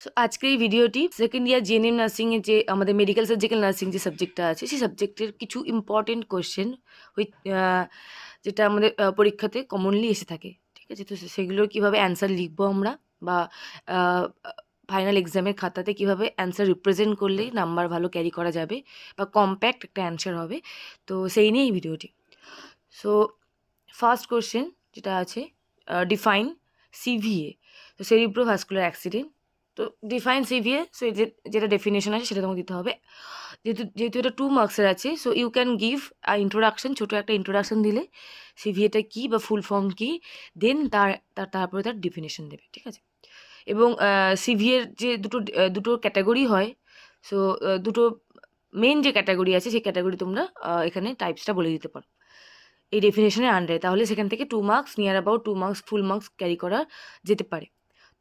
So আজকের এই ভিডিওটি সেকেন্ড ইয়ার জিএনএম নার্সিংয়ের যে আমাদের মেডিকেল সার্জিক্যাল নার্সিং যে সাবজেক্টটা আছে সেই সাবজেক্টের কিছু ইম্পর্টেন্ট কোয়েশ্চেন উইথ যেটা আমাদের পরীক্ষাতে কমনলি এসে থাকে, ঠিক আছে? তো সেগুলোর কীভাবে অ্যান্সার লিখবো আমরা, বা ফাইনাল এক্সামের খাতাতে কীভাবে অ্যান্সার রিপ্রেজেন্ট করলে নাম্বার ভালো ক্যারি করা যাবে বা কম্প্যাক্ট একটা অ্যান্সার হবে, তো সেই নিয়ে এই ভিডিওটি। সো ফার্স্ট কোয়েশ্চেন যেটা আছে, ডিফাইন সিভিএ। তো সেরিব্রোভাস্কুলার অ্যাক্সিডেন্ট। তো ডিফাইন সিভিএ, সো যেটা ডেফিনেশন আছে সেটা তোমাকে দিতে হবে। যেহেতু এটা 2 মার্কসের আছে, so you can give introduction, ছোটো একটা ইন্ট্রোডাকশন দিলে সিভিএটা কী বা ফুল ফর্ম কী, দেন তারপরে তার ডেফিনেশন দেবে, ঠিক আছে? এবং সিভিএর যে দুটো ক্যাটাগরি হয়, সো দুটো মেন যে ক্যাটাগরি আছে সেই ক্যাটাগরি তোমরা এখানে টাইপসটা বলে দিতে পারো এই ডেফিনেশনের আন্ডারে, তাহলে সেখান থেকে 2 marks, near about 2 marks, full marks carry করা যেতে পারে।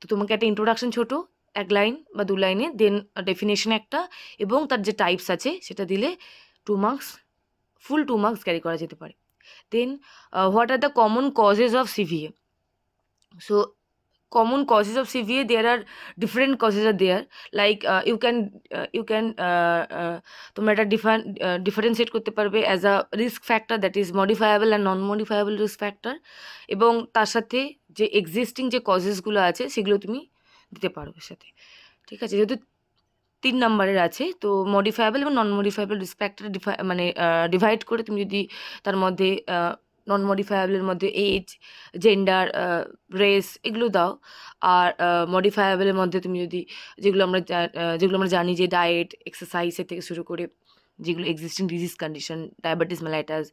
তো তোমাকে একটা ইন্ট্রোডাকশন ছোট 1 লাইন বা 2 লাইনে, দেন ডেফিনেশন একটা, এবং তার যে টাইপস আছে সেটা দিলে 2 মার্কস, ফুল 2 মার্কস ক্যারি করা যেতে পারে। Then what are the common causes of CVA. So common causes of CVA, there are different causes are there, like you can তোমরা এটা differentiate করতে পারবে as a risk factor, that is modifiable and non modifiable risk factor, এবং তার সাথে যে existing যে কজেসগুলো আছে সেগুলো তুমি দিতে পারো এর সাথে, ঠিক আছে? যেহেতু 3 নাম্বারের আছে, তো মডিফায়েবল এবং নন মডিফায়েবল রিস্ক ফ্যাক্টর মানে ডিভাইড করে তুমি যদি তার মধ্যে নন মডিফায়েবলের মধ্যে এজ, জেন্ডার, রেস এগুলো দাও, আর মডিফায়েবলের মধ্যে তুমি যদি যেগুলো আমরা জানি যে ডায়েট, এক্সারসাইজের থেকে শুরু করে যেগুলো existing disease condition, diabetes mellitus,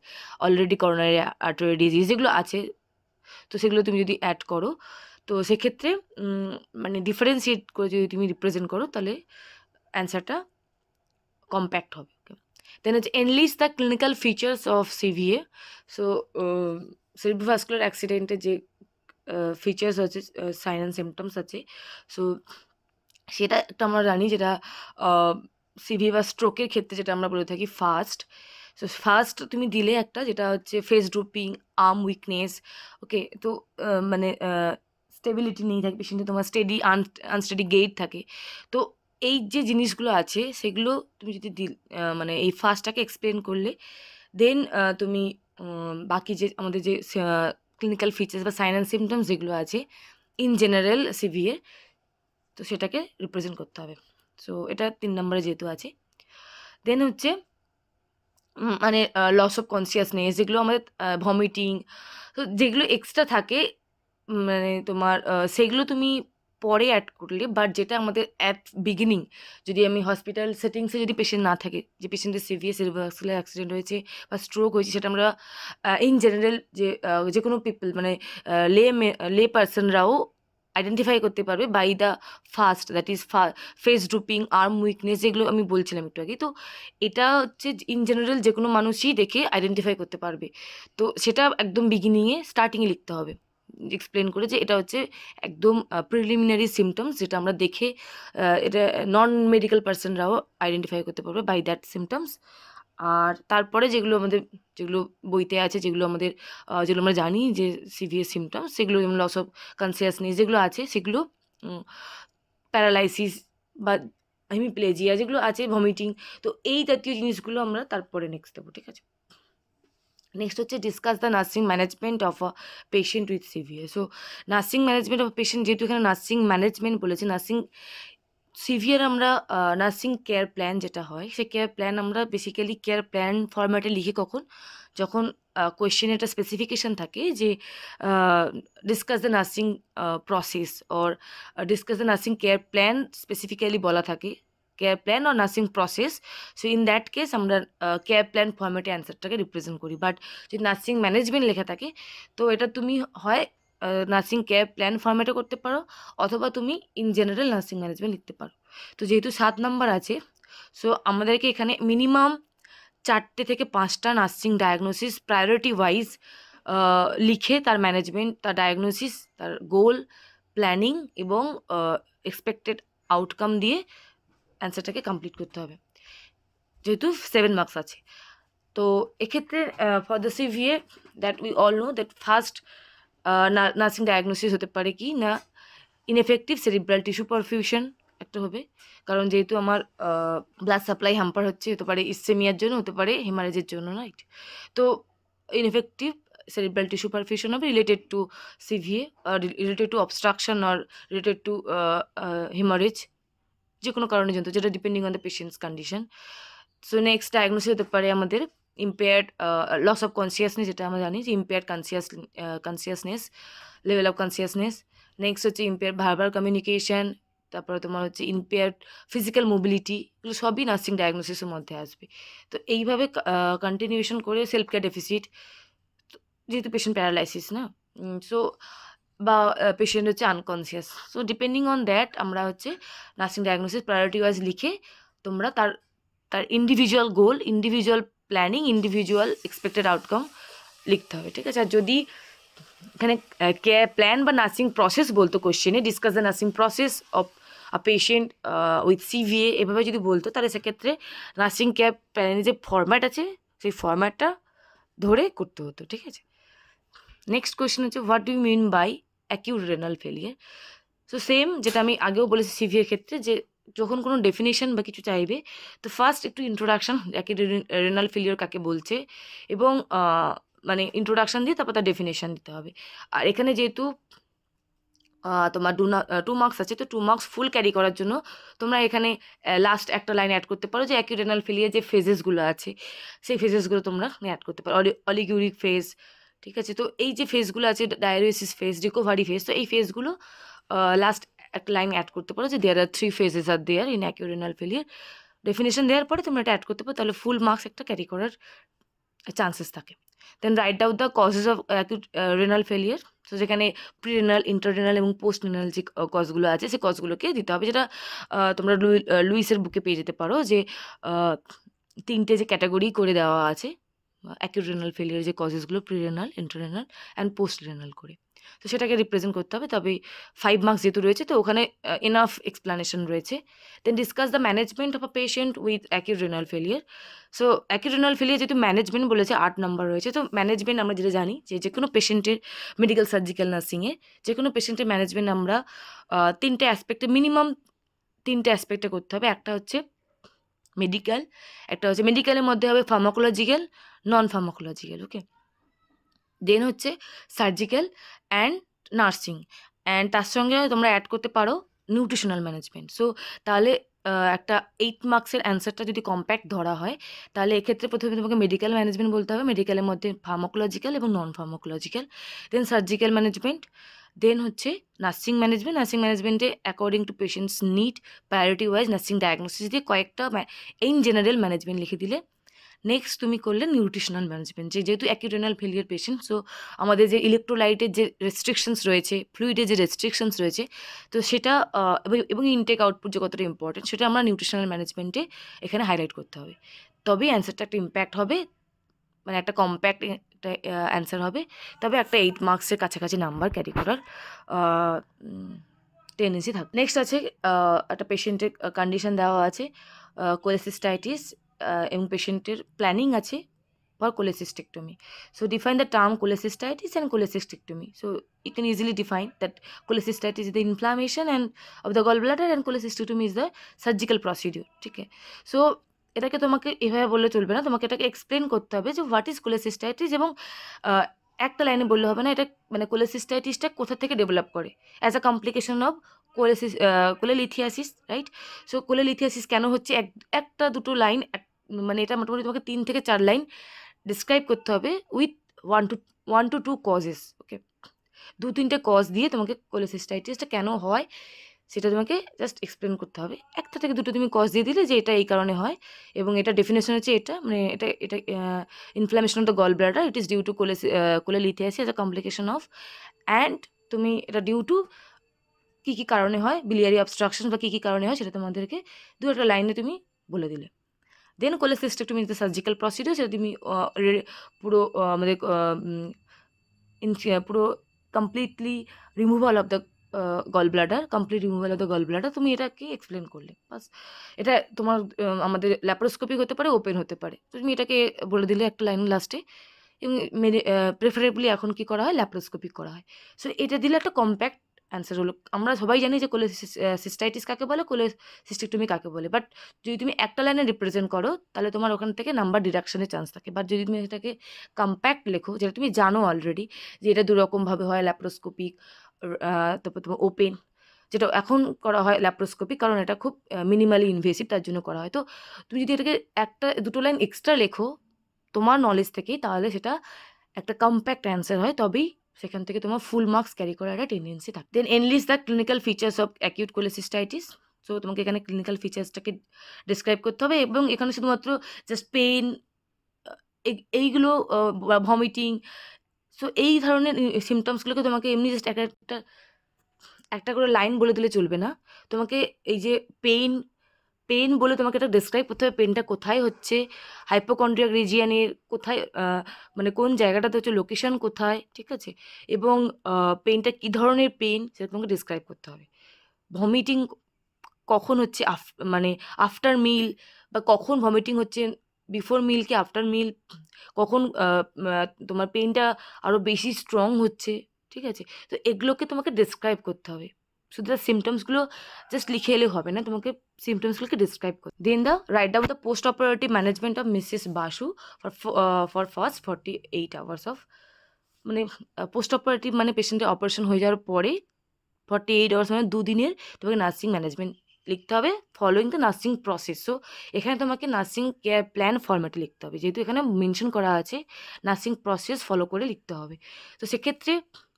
already coronary artery disease যেগুলো আছে, তো সেগুলো তুমি যদি অ্যাড করো, তো সেক্ষেত্রে মানে ডিফারেন্সিয়েট করে যদি তুমি রিপ্রেজেন্ট করো, তাহলে অ্যান্সারটা কম্প্যাক্ট হবে। দেন হচ্ছে enlist the clinical features of CVA. So সেরিব্রোভাস্কুলার অ্যাক্সিডেন্টের যে ফিচার্স আছে, সাইন অ্যান্ড সিমটমস আছে, সো সেটা একটা আমরা জানি, যেটা সিভিএ বা স্ট্রোকের ক্ষেত্রে যেটা আমরা বলে থাকি ফার্স্ট। সো ফার্স্ট তুমি দিলে একটা, যেটা হচ্ছে ফেস ড্রুপিং, আর্ম উইকনেস, ওকে? তো মানে স্টেবিলিটি নেই থাকে পেশেন্টে, তোমার আনস্টেডি গেইট থাকে। তো এই যে জিনিসগুলো আছে সেগুলো তুমি যদি মানে এই ফার্স্টটাকে এক্সপ্লেন করলে, দেন তুমি বাকি যে আমাদের যে ক্লিনিক্যাল ফিচার্স বা সাইন অ্যান্ড সিমটমস যেগুলো আছে ইন জেনারেল সিভিএ, তো সেটাকে রিপ্রেজেন্ট করতে হবে। সো এটা 3 নম্বরে যেহেতু আছে। দেন হচ্ছে মানে লস অফ কনসিয়াসনেস, যেগুলো আমাদের ভমিটিং, তো যেগুলো এক্সট্রা থাকে, মানে তোমার সেগুলো তুমি পরে অ্যাড করলে, বাট যেটা আমাদের অ্যাট বিগিনিং, যদি আমি হসপিটাল সেটিংসে যদি পেশেন্ট না থাকে, যে পেশেন্টের সিভিএস সেরিব্রোভাস্কুলার অ্যাক্সিডেন্ট হয়েছে বা স্ট্রোক হয়েছে, সেটা আমরা ইন জেনারেল যে কোনো পিপল, মানে লে পার্সনরাও আইডেন্টিফাই করতে পারবে by the first, that is face drooping, arm weakness, যেগুলো আমি বলছিলাম একটু আগে। তো এটা হচ্ছে ইন জেনারেল যে কোনো মানুষই দেখে আইডেন্টিফাই করতে পারবে। তো সেটা একদম বিগিনিংয়ে, স্টার্টিংয়ে লিখতে হবে, এক্সপ্লেন করে যে এটা হচ্ছে একদম প্রিলিমিনারি সিমটমস, যেটা আমরা দেখে এটা নন মেডিকেল পার্সনরাও আইডেন্টিফাই করতে পারবে বাই দ্যাট সিমটমস। আর তারপরে যেগুলো বইতে আছে, যেগুলো আমরা জানি যে সিভিএস সিমটমস, সেগুলো যেমন লস অফ কনসিয়াসনেস যেগুলো আছে, সেগুলো প্যারালাইসিস বা হেমিপ্লেজিয়া যেগুলো আছে, ভমিটিং, তো এই জাতীয় জিনিসগুলো আমরা তারপরে নেক্সট দেবো, ঠিক আছে? নেক্সট হচ্ছে discuss the nursing management of a patient with CVA. So nursing management of patient, যেহেতু এখানে নার্সিং ম্যানেজমেন্ট বলেছে, সিভিয়ার আমরা নার্সিং কেয়ার প্ল্যান যেটা হয়, সেই কেয়ার প্ল্যান আমরা বেসিক্যালি কেয়ার প্ল্যান ফরম্যাটে লিখি যখন কোয়েশ্চেনে একটা স্পেসিফিকেশান থাকে যে discuss the nursing process or discuss the nursing care plan specifically বলা থাকে, care plan or nursing process. So in that case আমরা কেয়ার প্ল্যান ফরম্যাটে অ্যান্সারটাকে রিপ্রেজেন্ট করি। বাট যদি নার্সিং ম্যানেজমেন্ট লেখা থাকে, তো এটা তুমি হয় নার্সিং কেয়ার প্ল্যান ফরম্যাটে করতে পারো, অথবা তুমি ইন জেনারেল নার্সিং ম্যানেজমেন্ট লিখতে পারো। তো যেহেতু 7 নাম্বার আছে, সো আমাদেরকে এখানে মিনিমাম 4টে থেকে 5টা নার্সিং ডায়াগনোসিস প্রায়োরিটি ওয়াইজ লিখে তার ম্যানেজমেন্ট, তার ডায়াগনোসিস, তার গোল, প্ল্যানিং এবং এক্সপেক্টেড আউটকাম দিয়ে অ্যান্সারটাকে কমপ্লিট করতে হবে, যেহেতু 7 মার্কস আছে। তো এক্ষেত্রে for the CVA, that we all know that first nursing diagnosis হতে পারে কি না, ইনএফেক্টিভ সেরিব্রাল টিস্যু পারফিউশন থাকতে হবে, কারণ যেহেতু আমার ব্লাড সাপ্লাই হ্যাম্পার হচ্ছে, হতে পারে ইসেমিয়ার জন্য, হতে পারে হেমারেজের জন্য, রাইট? তো ইনএফেক্টিভ cerebral tissue perfusion হবে related to CVA, related to obstruction or related to haemorrhage, যে কোনো কারণের জন্য, যেটা depending on the patient's condition. So next diagnosis হতে পারে আমাদের ইম্পেয়ার্ড লস অফ কনসিয়াসনেস, যেটা আমরা জানি যে impaired consciousness, level of consciousness. Next হচ্ছে ইম্পেয়ার্ড ভার্বাল কমিউনিকেশন, তারপরে তোমার হচ্ছে ইম্পেয়ার্ড ফিজিক্যাল মোবিলিটি, এগুলো সবই নার্সিং ডায়াগনোসিসের মধ্যে আসবে। তো এইভাবে কন্টিনিউশন করে সেলফ কেয়ার ডেফিসিট, যেহেতু পেশেন্ট প্যারালাইসিস না, সো বা পেশেন্ট হচ্ছে unconscious, so depending on that আমরা হচ্ছে নার্সিং ডায়াগনোসিস প্রায়োরিটি ওয়াইজ লিখে তোমরা তার তার individual goal, individual planning, individual expected outcome লিখতে হবে, ঠিক আছে? আর যদি এখানে কেয়ার প্ল্যান বা নার্সিং প্রসেস বলতো কোশ্চেনে, discuss the nursing process of a patient with CVA, এভাবে যদি বলতো, তাহলে সেক্ষেত্রে নার্সিং কেয়ার প্ল্যানের যে ফরম্যাট আছে সেই ফরম্যাটটা ধরে করতে হতো, ঠিক আছে? নেক্সট কোয়েশ্চেন হচ্ছে what do you mean by acute renal failure. So same যেটা আমি আগেও বলেছি সিভিএর ক্ষেত্রে, যে যখন কোনো ডেফিনেশন বা কিছু চাইবে, তো ফার্স্ট একটু ইন্ট্রোডাকশন, অ্যাকিউট রেনাল ফেলিয়ার কাকে বলছে, এবং মানে ইন্ট্রোডাকশন দিয়ে তারপর তার ডেফিনেশন দিতে হবে। আর এখানে যেহেতু তোমার 2 মার্কস আছে, তো 2 মার্কস ফুল ক্যারি করার জন্য তোমরা এখানে লাস্ট একটা লাইন অ্যাড করতে পারো, যে অ্যাকিউট রেনাল ফেলিয়ার যে ফেজেসগুলো আছে সেই ফেজেসগুলো তোমরা অ্যাড করতে পারো, অলিগুরিক ফেজ, ঠিক আছে? তো এই যে ফেজগুলো আছে, ডায়ালিসিস ফেজ, রিকভারি ফেজ, তো এই ফেজগুলো লাস্ট একটা লাইন অ্যাড করতে পারো, যে there are 3 phases are there in acute renal failure. Definition দেওয়ার পরে তোমরা এটা অ্যাড করতে পারো, তাহলে ফুল মার্কস একটা ক্যারি করার চান্সেস থাকে। Then write down the causes of acute renal failure, তো যেখানে প্রিরেনাল, ইন্টাররেনাল এবং পোস্ট রেনাল যে কজগুলো আছে সেই কজগুলোকে দিতে হবে, যেটা তোমরা লুইসের বুকে পেয়ে যেতে পারো, যে 3টে যে ক্যাটাগরি করে দেওয়া আছে অ্যাকিউট রেনাল ফেলিয়ার যে কজেসগুলো, প্রিরেনাল, ইন্টাররেনাল অ্যান্ড পোস্ট রেনাল করে, তো সেটাকে রিপ্রেজেন্ট করতে হবে। তবে 5 মার্কস যেহেতু রয়েছে, তো ওখানে এনাফ এক্সপ্লানেশন রয়েছে। Then discuss the management of a patient with acute renal failure. So acute renal failure যেহেতু ম্যানেজমেন্ট বলেছে, 8 নাম্বার রয়েছে, তো ম্যানেজমেন্ট আমরা যেটা জানি যে কোনো পেশেন্টের মেডিকেল সার্জিক্যাল নার্সিংয়ে যে কোনো পেশেন্টের ম্যানেজমেন্ট আমরা 3টে অ্যাসপেক্টে, মিনিমাম 3টে অ্যাসপেক্টে করতে হবে। একটা হচ্ছে মেডিকেল, একটা হচ্ছে মেডিকেলের মধ্যে হবে ফার্মাকোলজিক্যাল, নন ফার্মাকোলজিক্যাল, ওকে। দেন হচ্ছে সার্জিক্যাল অ্যান্ড নার্সিং, অ্যান্ড তার সঙ্গে তোমরা অ্যাড করতে পারো নিউট্রিশনাল ম্যানেজমেন্ট। সো তাহলে একটা 8 মার্কসের অ্যান্সারটা যদি কম্প্যাক্ট ধরা হয়, তাহলে এক্ষেত্রে প্রথমে তোমাকে মেডিকেল ম্যানেজমেন্ট বলতে হবে, মেডিকেলের মধ্যে ফার্মাকোলজিক্যাল এবং non pharmacological, then surgical management, then হচ্ছে নার্সিং ম্যানেজমেন্ট। নার্সিং ম্যানেজমেন্টে according to patient's need, priority wise nursing diagnosis দিয়ে কয়েকটা ইন জেনারেল ম্যানেজমেন্ট লিখে দিলে। নেক্সট তুমি করলে নিউট্রিশনাল ম্যানেজমেন্ট, যেহেতু acute renal failure patient, so আমাদের যে ইলেকট্রোলাইটের যে রেস্ট্রিকশনস রয়েছে, ফ্লুইডের যে রেস্ট্রিকশনস রয়েছে, তো সেটা এবং ইনটেক আউটপুট যে কতটা ইম্পর্টেন্ট, সেটা আমরা নিউট্রিশনাল ম্যানেজমেন্টে এখানে হাইলাইট করতে হবে, তবেই অ্যান্সারটা একটা ইম্প্যাক্ট হবে, মানে একটা কম্প্যাক্ট একটা অ্যান্সার হবে, তবে একটা 8 মার্কসের কাছাকাছি নাম্বার ক্যারি করার টেন্ডেন্সি থাকবে। নেক্সট আছে একটা পেশেন্টের কন্ডিশন দেওয়া আছে কোলেসিস্টাইটিস, এবং পেশেন্টের প্ল্যানিং আছে for cholecystectomy. So define the term cholecystitis and cholecystectomy. So you can easily define that cholecystitis is the inflammation and of the gallbladder and cholecystectomy is the surgical procedure. ঠিক আছে? So এটাকে তোমাকে এভাবে বললে চলবে না, তোমাকে এটাকে এক্সপ্লেন করতে হবে যে হোয়াট ইজ cholecystitis, এবং একটা লাইনে বললে হবে না, এটা মানে cholecystitiসটা কোথা থেকে ডেভেলপ করে as a complication of cholelithiasis, right? So cholelithiasis কেন হচ্ছে, একটা দুটো লাইন, মানে এটা মোটামুটি তোমাকে 3 থেকে 4 লাইন ডিসক্রাইব করতে হবে উইথ 1 to 2 কজেস, ওকে। 2-3টে কজ দিয়ে তোমাকে কোলেসিস্টাইটিসটা কেন হয় সেটা তোমাকে জাস্ট এক্সপ্লেন করতে হবে। একটা থেকে দুটো তুমি কজ দিয়ে দিলে যে এটা এই কারণে হয়, এবং এটা ডেফিনেশন হচ্ছে এটা, মানে এটা inflammation of the gall bladder, it is due to cholelithiasis as a complication of, and তুমি এটা ডিউ টু কী কারণে হয়, বিলিয়ারি অবস্ট্রাকশন বা কী কারণে হয়, সেটা তোমাদেরকে 2-একটা লাইনে তুমি বলে দিলে। দেন cholecystectomy is the surgical procedure, সেটা তুমি পুরো আমাদের পুরো completely removal of the gall bladder, complete removal of the gall bladder, তুমি এটাকে এক্সপ্লেন করলে বাস। এটা তোমার আমাদের ল্যাপারোস্কোপি হতে পারে, ওপেন হতে পারে, তুমি এটাকে বলে দিলে একটা লাইন লাস্টে, এবং প্রেফারেবলি এখন কী করা হয়, ল্যাপারোস্কোপি করা হয়। সো এটা দিলে একটা কম্প্যাক্ট অ্যান্সার হলো, আমরা সবাই জানি যে কোলেসিস্টাইটিস কাকে বলে, কোলেসিস্টেক্টমি কাকে বলে, বাট যদি তুমি একটা লাইনে রিপ্রেজেন্ট করো তাহলে তোমার ওখান থেকে নাম্বার ডিডাকশনের চান্স থাকে। বাট যদি তুমি এটাকে কম্প্যাক্ট লেখো, যেটা তুমি জানো অলরেডি যে এটা দুরকমভাবে হয়, ল্যাপ্রোস্কোপিক, তারপর তোমার ওপেন, যেটা এখন করা হয় ল্যাপ্রোস্কোপিক, কারণ এটা খুব মিনিমালি ইনভেসিভ, তার জন্য করা হয়। তো তুমি যদি এটাকে একটা দুটো লাইন এক্সট্রা লেখো তোমার নলেজ থেকেই, তাহলে সেটা একটা কম্প্যাক্ট অ্যান্সার হয়, তবেই সেখান থেকে তোমার ফুল মার্কস ক্যারি করার একটা টেন্ডেন্সি থাকে। Then enlist the clinical features of acute cholecystitis. So তোমাকে এখানে ক্লিনিক্যাল ফিচার্সটাকে ডিসক্রাইব করতে হবে, এবং এখানে শুধুমাত্র জাস্ট পেইন, এইগুলো, ভমিটিং, সো এই ধরনের সিমটমসগুলোকে তোমাকে এমনি জাস্ট একটা একটা করে লাইন বলে দিলে চলবে না। তোমাকে এই যে পেইন বলে তোমাকে এটা ডিসক্রাইব করতে হবে, পেনটা কোথায় হচ্ছে, হাইপোকন্ড্রিয়াক রিজিয়ানের কোথায়, মানে কোন জায়গাটাতে হচ্ছে, লোকেশন কোথায়, ঠিক আছে, এবং পেনটা কী ধরনের পেন সেটা তোমাকে ডিসক্রাইব করতে হবে। ভমিটিং কখন হচ্ছে, মানে আফটার মিল, বা কখন ভমিটিং হচ্ছে, বিফোর মিল কি আফটার মিল, কখন তোমার পেনটা আরও বেশি স্ট্রং হচ্ছে, ঠিক আছে। তো এগুলোকে তোমাকে ডিসক্রাইব করতে হবে, শুধু সিমটমসগুলো জাস্ট লিখে এলে হবে না, তোমাকে সিমটমসগুলোকে ডিসক্রাইব করতে। Then write down the post operative management of Mrs Basu for first 48 hours of, মানে পোস্ট অপারেটিভ মানে পেশেন্টের অপারেশন হয়ে যাওয়ার পরে 48 hours মানে দুদিনের তোমাকে নার্সিং ম্যানেজমেন্ট লিখতে হবে, following the nursing process. So এখানে তোমাকে নার্সিং কেয়ার প্ল্যান ফরম্যাটে লিখতে হবে, যেহেতু এখানে মেনশন করা আছে নার্সিং প্রসেস ফলো করে লিখতে হবে। তো সেক্ষেত্রে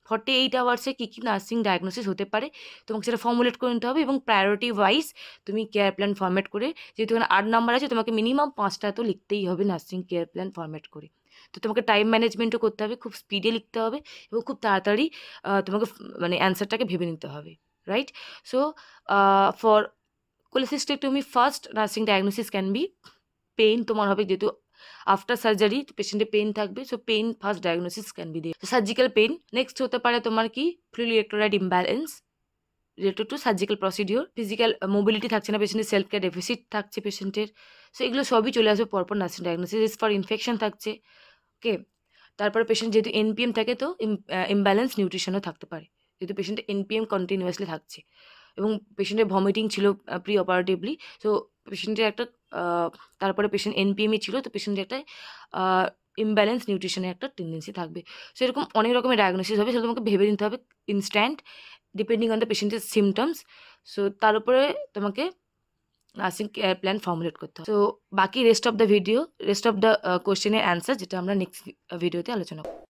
48 hours কী কী নার্সিং ডায়াগনোসিস হতে পারে তোমাকে সেটা ফর্মুলেট করে নিতে হবে, এবং প্রায়োরিটি ওয়াইজ তুমি কেয়ার প্ল্যান ফরম্যাট করে, যেহেতু এখানে 8 নাম্বার আছে, তোমাকে মিনিমাম 5টা তো লিখতেই হবে নার্সিং কেয়ার প্ল্যান ফরম্যাট করে। তো তোমাকে টাইম ম্যানেজমেন্টও করতে হবে, খুব স্পিডে লিখতে হবে, এবং খুব তাড়াতাড়ি তোমাকে মানে অ্যান্সারটাকে ভেবে নিতে হবে, right. So for cholecystectomy first nursing diagnosis can be pain, তোমার হবে যেহেতু আফটার সার্জারি পেশেন্টের পেইন থাকবে, so pain first diagnosis can be there. Surgical pain next হতে পারে তোমার কি fluid electrolyte imbalance related to surgical procedure, physical mobility থাকছে না পেশেন্টের, সেলফ কেয়ার ডেফিসিট থাকছে পেশেন্টের, সো এগুলো সবই চলে আসবে পরপর নার্সিং ডায়াগনোসিস। ফর ইনফেকশন থাকছে, ওকে। তারপরে পেশেন্ট যেহেতু এনপিএম থাকে, তো ইমব্যালেন্স নিউট্রিশনও থাকতে পারে, যেহেতু পেশেন্টের এনপিএম কন্টিনিউয়াসলি থাকছে, এবং পেশেন্টের ভমিটিং ছিল প্রি অপারেটিভলি, সো পেশেন্টের একটা তারপরে পেশেন্ট এনপিএমই ছিল, তো পেশেন্টের একটা ইমব্যালেন্স নিউট্রিশনের একটা টেন্ডেন্সি থাকবে। সো এরকম অনেক রকমের ডায়াগনোসিস হবে, সেটা তোমাকে ভেবে নিতে হবে ইনস্ট্যান্ট, ডিপেন্ডিং অন দ্য পেশেন্টের সিমটমস। সো তার উপরে তোমাকে নার্সিং কেয়ার প্ল্যান ফর্মুলেট করতে হবে। সো বাকি রেস্ট অফ দ্য কোশ্চেনের অ্যান্সার যেটা আমরা নেক্সট ভিডিওতে আলোচনা করব।